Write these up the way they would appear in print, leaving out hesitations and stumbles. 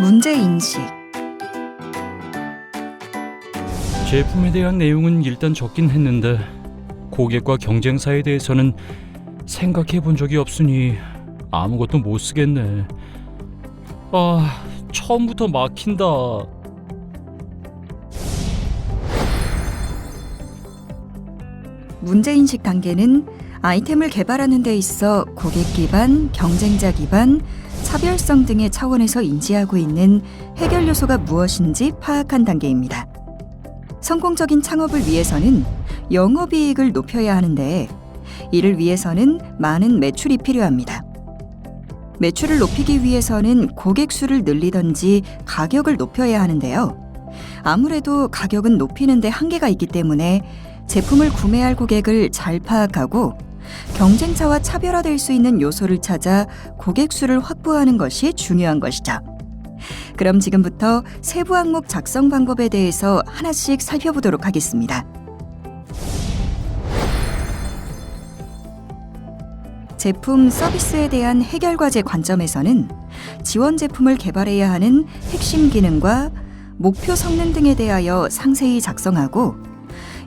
문제인식. 제품에 대한 내용은 일단 적긴 했는데 고객과 경쟁사에 대해서는 생각해 본 적이 없으니 아무것도 못 쓰겠네. 처음부터 막힌다. 문제인식 단계는 아이템을 개발하는 데 있어 고객 기반, 경쟁자 기반, 차별성 등의 차원에서 인지하고 있는 해결 요소가 무엇인지 파악한 단계입니다. 성공적인 창업을 위해서는 영업이익을 높여야 하는데 이를 위해서는 많은 매출이 필요합니다. 매출을 높이기 위해서는 고객 수를 늘리든지 가격을 높여야 하는데요. 아무래도 가격은 높이는 데 한계가 있기 때문에 제품을 구매할 고객을 잘 파악하고 경쟁사와 차별화될 수 있는 요소를 찾아 고객 수를 확보하는 것이 중요한 것이죠. 그럼 지금부터 세부 항목 작성 방법에 대해서 하나씩 살펴보도록 하겠습니다. 제품 서비스에 대한 해결 과제 관점에서는 지원 제품을 개발해야 하는 핵심 기능과 목표 성능 등에 대하여 상세히 작성하고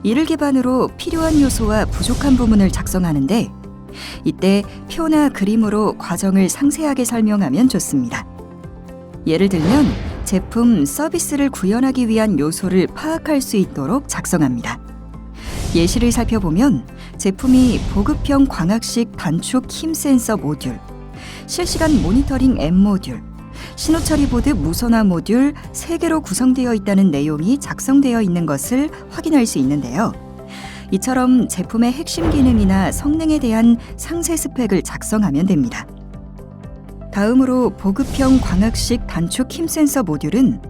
이를 기반으로 필요한 요소와 부족한 부분을 작성하는데 이때 표나 그림으로 과정을 상세하게 설명하면 좋습니다. 예를 들면 제품, 서비스를 구현하기 위한 요소를 파악할 수 있도록 작성합니다. 예시를 살펴보면 제품이 보급형 광학식 단축 힘 센서 모듈, 실시간 모니터링 앱 모듈, 신호처리 보드 무선화 모듈 3개로 구성되어 있다는 내용이 작성되어 있는 것을 확인할 수 있는데요. 이처럼 제품의 핵심 기능이나 성능에 대한 상세 스펙을 작성하면 됩니다. 다음으로 보급형 광학식 단축 힘 센서 모듈은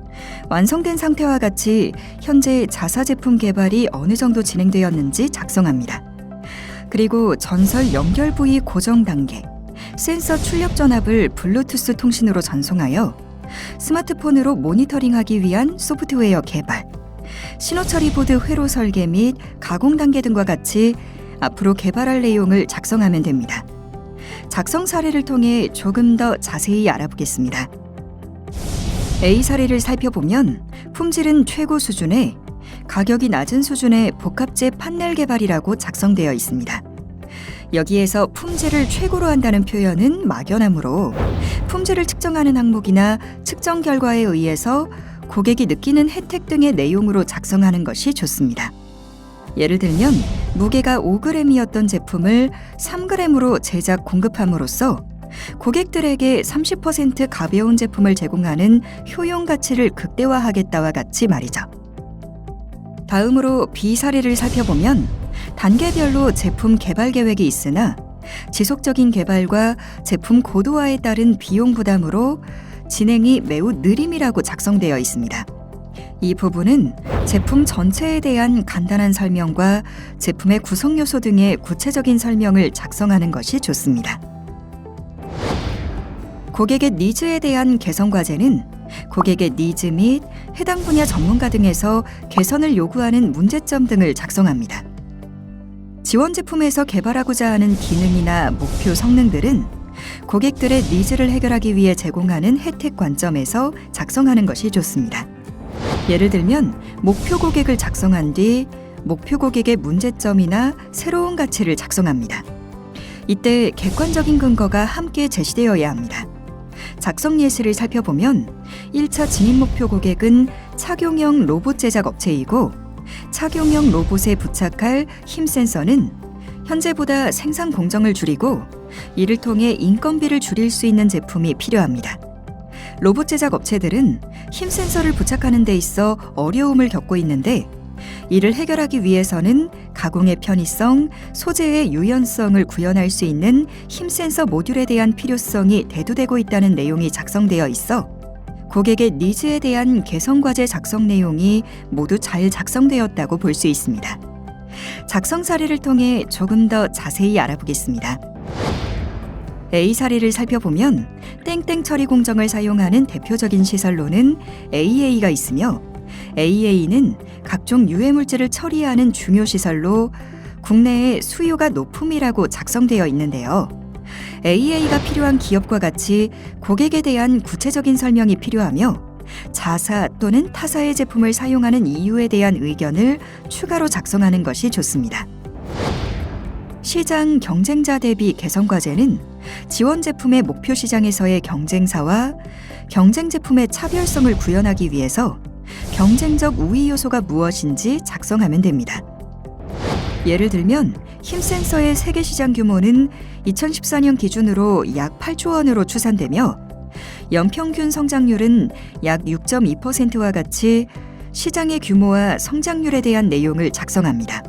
완성된 상태와 같이 현재 자사 제품 개발이 어느 정도 진행되었는지 작성합니다. 그리고 전설 연결 부위 고정 단계, 센서 출력 전압을 블루투스 통신으로 전송하여 스마트폰으로 모니터링하기 위한 소프트웨어 개발, 신호처리 보드 회로 설계 및 가공 단계 등과 같이 앞으로 개발할 내용을 작성하면 됩니다. 작성 사례를 통해 조금 더 자세히 알아보겠습니다. A 사례를 살펴보면 품질은 최고 수준에 가격이 낮은 수준의 복합재 판넬 개발이라고 작성되어 있습니다. 여기에서 품질을 최고로 한다는 표현은 막연하므로 품질을 측정하는 항목이나 측정 결과에 의해서 고객이 느끼는 혜택 등의 내용으로 작성하는 것이 좋습니다. 예를 들면 무게가 5g이었던 제품을 3g으로 제작 공급함으로써 고객들에게 30% 가벼운 제품을 제공하는 효용 가치를 극대화하겠다와 같이 말이죠. 다음으로 B 사례를 살펴보면 단계별로 제품 개발 계획이 있으나 지속적인 개발과 제품 고도화에 따른 비용 부담으로 진행이 매우 느림이라고 작성되어 있습니다. 이 부분은 제품 전체에 대한 간단한 설명과 제품의 구성 요소 등의 구체적인 설명을 작성하는 것이 좋습니다. 고객의 니즈에 대한 개선 과제는 고객의 니즈 및 해당 분야 전문가 등에서 개선을 요구하는 문제점 등을 작성합니다. 지원 제품에서 개발하고자 하는 기능이나 목표 성능들은 고객들의 니즈를 해결하기 위해 제공하는 혜택 관점에서 작성하는 것이 좋습니다. 예를 들면 목표 고객을 작성한 뒤 목표 고객의 문제점이나 새로운 가치를 작성합니다. 이때 객관적인 근거가 함께 제시되어야 합니다. 작성 예시를 살펴보면 1차 진입 목표 고객은 착용형 로봇 제작 업체이고 착용형 로봇에 부착할 힘 센서는 현재보다 생산 공정을 줄이고 이를 통해 인건비를 줄일 수 있는 제품이 필요합니다. 로봇 제작 업체들은 힘 센서를 부착하는 데 있어 어려움을 겪고 있는데 이를 해결하기 위해서는 가공의 편의성, 소재의 유연성을 구현할 수 있는 힘 센서 모듈에 대한 필요성이 대두되고 있다는 내용이 작성되어 있어 고객의 니즈에 대한 개선 과제 작성 내용이 모두 잘 작성되었다고 볼 수 있습니다. 작성 사례를 통해 조금 더 자세히 알아보겠습니다. A 사례를 살펴보면 땡땡 처리 공정을 사용하는 대표적인 시설로는 AA가 있으며 AA는 각종 유해 물질을 처리하는 중요 시설로 국내에 수요가 높음이라고 작성되어 있는데요. AA가 필요한 기업과 같이 고객에 대한 구체적인 설명이 필요하며 자사 또는 타사의 제품을 사용하는 이유에 대한 의견을 추가로 작성하는 것이 좋습니다. 시장 경쟁자 대비 개선 과제는 지원 제품의 목표 시장에서의 경쟁사와 경쟁 제품의 차별성을 구현하기 위해서 경쟁적 우위 요소가 무엇인지 작성하면 됩니다. 예를 들면 힘 센서의 세계 시장 규모는 2014년 기준으로 약 8조 원으로 추산되며 연평균 성장률은 약 6.2%와 같이 시장의 규모와 성장률에 대한 내용을 작성합니다.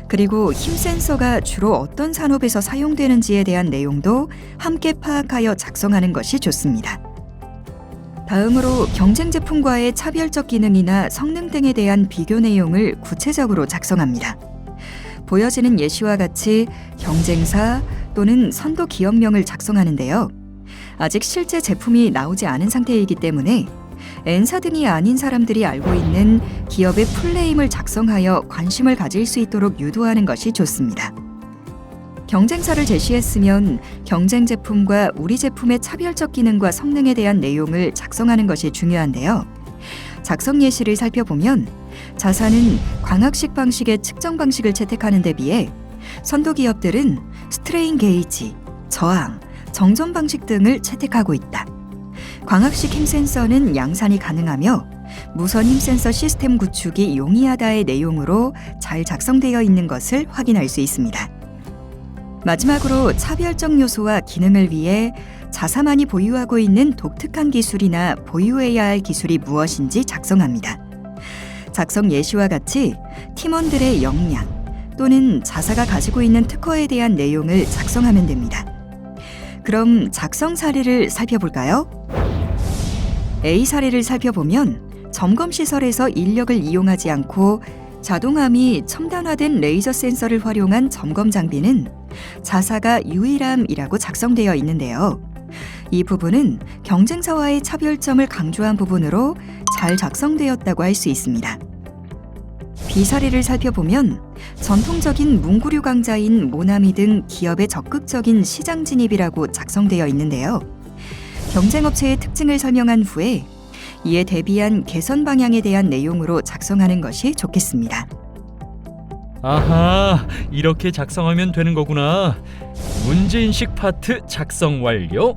그리고 힘 센서가 주로 어떤 산업에서 사용되는지에 대한 내용도 함께 파악하여 작성하는 것이 좋습니다. 다음으로 경쟁 제품과의 차별적 기능이나 성능 등에 대한 비교 내용을 구체적으로 작성합니다. 보여지는 예시와 같이 경쟁사 또는 선도 기업명을 작성하는데요. 아직 실제 제품이 나오지 않은 상태이기 때문에 N사 등이 아닌 사람들이 알고 있는 기업의 풀네임을 작성하여 관심을 가질 수 있도록 유도하는 것이 좋습니다. 경쟁사를 제시했으면 경쟁 제품과 우리 제품의 차별적 기능과 성능에 대한 내용을 작성하는 것이 중요한데요. 작성 예시를 살펴보면 자사는 광학식 방식의 측정 방식을 채택하는 데 비해 선도 기업들은 스트레인 게이지, 저항, 정전 방식 등을 채택하고 있다. 광학식 힘 센서는 양산이 가능하며 무선 힘 센서 시스템 구축이 용이하다의 내용으로 잘 작성되어 있는 것을 확인할 수 있습니다. 마지막으로 차별적 요소와 기능을 위해 자사만이 보유하고 있는 독특한 기술이나 보유해야 할 기술이 무엇인지 작성합니다. 작성 예시와 같이 팀원들의 역량 또는 자사가 가지고 있는 특허에 대한 내용을 작성하면 됩니다. 그럼 작성 사례를 살펴볼까요? A 사례를 살펴보면 점검 시설에서 인력을 이용하지 않고 자동함이 첨단화된 레이저 센서를 활용한 점검 장비는 자사가 유일함이라고 작성되어 있는데요. 이 부분은 경쟁사와의 차별점을 강조한 부분으로 잘 작성되었다고 할 수 있습니다. B 사례를 살펴보면 전통적인 문구류 강자인 모나미 등 기업의 적극적인 시장 진입이라고 작성되어 있는데요. 경쟁업체의 특징을 설명한 후에 이에 대비한 개선 방향에 대한 내용으로 작성하는 것이 좋겠습니다. 아하, 이렇게 작성하면 되는 거구나. 문제인식 파트 작성 완료.